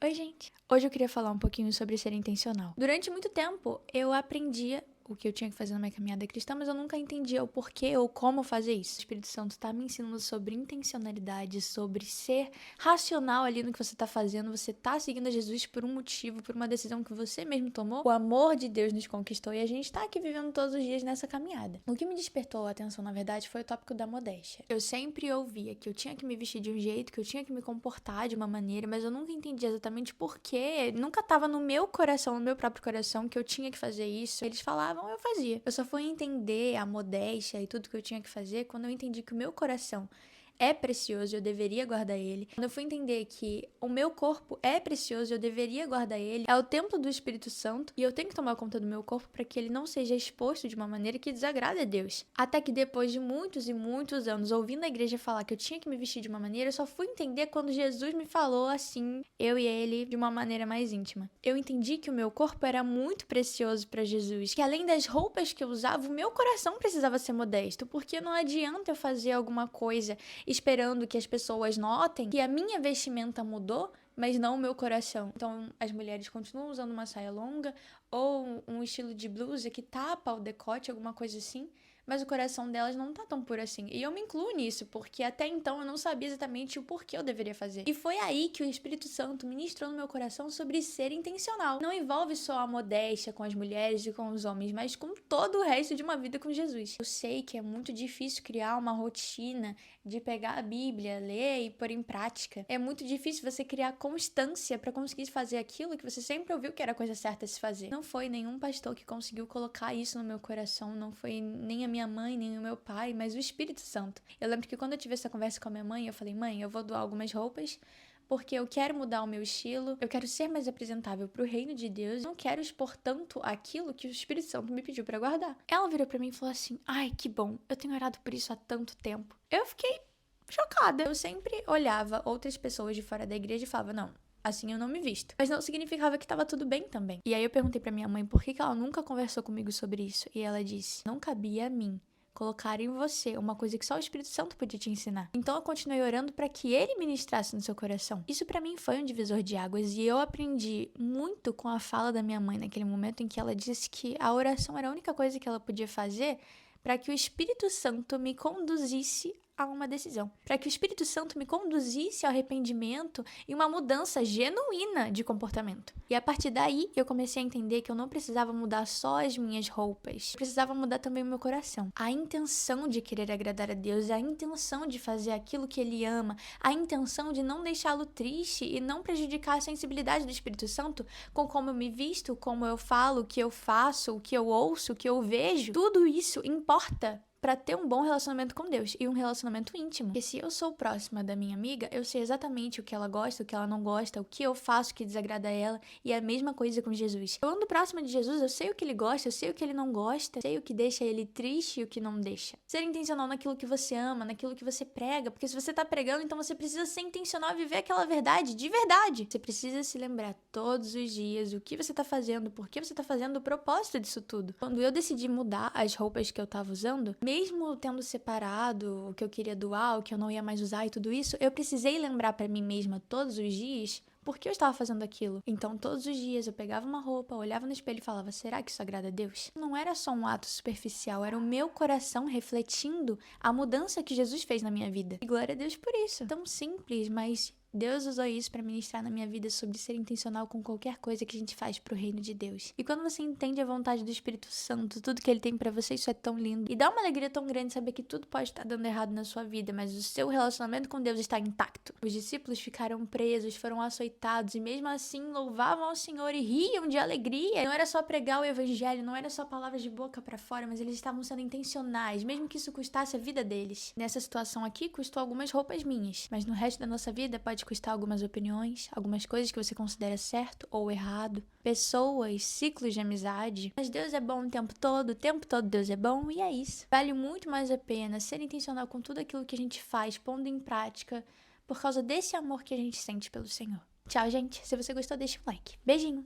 Oi, gente! Hoje eu queria falar um pouquinho sobre ser intencional. Durante muito tempo, eu aprendia o que eu tinha que fazer na minha caminhada cristã, mas eu nunca entendia o porquê ou como fazer isso. O Espírito Santo tá me ensinando sobre intencionalidade, sobre ser racional ali no que você tá fazendo. Você tá seguindo a Jesus por um motivo, por uma decisão que você mesmo tomou. O amor de Deus nos conquistou e a gente tá aqui vivendo todos os dias nessa caminhada. O que me despertou a atenção, na verdade, foi o tópico da modéstia. Eu sempre ouvia que eu tinha que me vestir de um jeito, que eu tinha que me comportar de uma maneira, mas eu nunca entendi exatamente porquê. Nunca tava no meu coração, no meu próprio coração, que eu tinha que fazer isso. Eles falavam, eu fazia. Eu só fui entender a modéstia e tudo que eu tinha que fazer quando eu entendi que o meu coração é precioso e eu deveria guardar ele. Quando eu fui entender que o meu corpo é precioso e eu deveria guardar ele, é o templo do Espírito Santo e eu tenho que tomar conta do meu corpo para que ele não seja exposto de uma maneira que desagrade a Deus. Até que depois de muitos e muitos anos ouvindo a igreja falar que eu tinha que me vestir de uma maneira, eu só fui entender quando Jesus me falou assim, eu e ele, de uma maneira mais íntima. Eu entendi que o meu corpo era muito precioso para Jesus, que além das roupas que eu usava, o meu coração precisava ser modesto, porque não adianta eu fazer alguma coisa esperando que as pessoas notem que a minha vestimenta mudou, mas não o meu coração. Então, as mulheres continuam usando uma saia longa ou um estilo de blusa que tapa o decote, alguma coisa assim, mas o coração delas não tá tão puro assim. E eu me incluo nisso, porque até então eu não sabia exatamente o porquê eu deveria fazer. E foi aí que o Espírito Santo ministrou no meu coração sobre ser intencional. Não envolve só a modéstia com as mulheres e com os homens, mas com todo o resto de uma vida com Jesus. Eu sei que é muito difícil criar uma rotina de pegar a Bíblia, ler e pôr em prática. É muito difícil você criar constância para conseguir fazer aquilo que você sempre ouviu que era a coisa certa a se fazer. Não foi nenhum pastor que conseguiu colocar isso no meu coração, não foi nem a minha mãe, nem o meu pai, mas o Espírito Santo. Eu lembro que quando eu tive essa conversa com a minha mãe, eu falei, mãe, eu vou doar algumas roupas, porque eu quero mudar o meu estilo, eu quero ser mais apresentável pro reino de Deus, eu não quero expor tanto aquilo que o Espírito Santo me pediu pra guardar. Ela virou pra mim e falou assim, ai, que bom, eu tenho orado por isso há tanto tempo. Eu fiquei chocada. Eu sempre olhava outras pessoas de fora da igreja e falava, não, assim eu não me visto. Mas não significava que tava tudo bem também. E aí eu perguntei pra minha mãe por que ela nunca conversou comigo sobre isso. E ela disse, não cabia a mim colocar em você uma coisa que só o Espírito Santo podia te ensinar. Então eu continuei orando para que ele ministrasse no seu coração. Isso para mim foi um divisor de águas e eu aprendi muito com a fala da minha mãe naquele momento em que ela disse que a oração era a única coisa que ela podia fazer para que o Espírito Santo me conduzisse a uma decisão, para que o Espírito Santo me conduzisse ao arrependimento e uma mudança genuína de comportamento. E a partir daí, eu comecei a entender que eu não precisava mudar só as minhas roupas, eu precisava mudar também o meu coração. A intenção de querer agradar a Deus, a intenção de fazer aquilo que Ele ama, a intenção de não deixá-lo triste e não prejudicar a sensibilidade do Espírito Santo com como eu me visto, como eu falo, o que eu faço, o que eu ouço, o que eu vejo. Tudo isso importa para ter um bom relacionamento com Deus e um relacionamento íntimo. Porque se eu sou próxima da minha amiga, eu sei exatamente o que ela gosta, o que ela não gosta, o que eu faço que desagrada a ela, e é a mesma coisa com Jesus. Eu ando próxima de Jesus, eu sei o que ele gosta, eu sei o que ele não gosta, eu sei o que deixa ele triste e o que não deixa. Ser intencional naquilo que você ama, naquilo que você prega, porque se você tá pregando, então você precisa ser intencional e viver aquela verdade, de verdade. Você precisa se lembrar todos os dias o que você tá fazendo, por que você tá fazendo, o propósito disso tudo. Quando eu decidi mudar as roupas que eu tava usando, mesmo tendo separado o que eu queria doar, o que eu não ia mais usar e tudo isso, eu precisei lembrar pra mim mesma todos os dias por que eu estava fazendo aquilo. Então, todos os dias eu pegava uma roupa, olhava no espelho e falava, será que isso agrada a Deus? Não era só um ato superficial, era o meu coração refletindo a mudança que Jesus fez na minha vida. E glória a Deus por isso. Tão simples, mas Deus usou isso para ministrar na minha vida sobre ser intencional com qualquer coisa que a gente faz pro reino de Deus. E quando você entende a vontade do Espírito Santo, tudo que ele tem para você, isso é tão lindo. E dá uma alegria tão grande saber que tudo pode estar dando errado na sua vida, mas o seu relacionamento com Deus está intacto. Os discípulos ficaram presos, foram açoitados e mesmo assim louvavam ao Senhor e riam de alegria. Não era só pregar o evangelho, não era só palavras de boca para fora, mas eles estavam sendo intencionais, mesmo que isso custasse a vida deles. Nessa situação aqui, custou algumas roupas minhas, mas no resto da nossa vida pode custar algumas opiniões, algumas coisas que você considera certo ou errado, pessoas, ciclos de amizade. Mas Deus é bom o tempo todo Deus é bom e é isso. Vale muito mais a pena ser intencional com tudo aquilo que a gente faz, pondo em prática, por causa desse amor que a gente sente pelo Senhor. Tchau, gente. Se você gostou, deixa um like. Beijinho!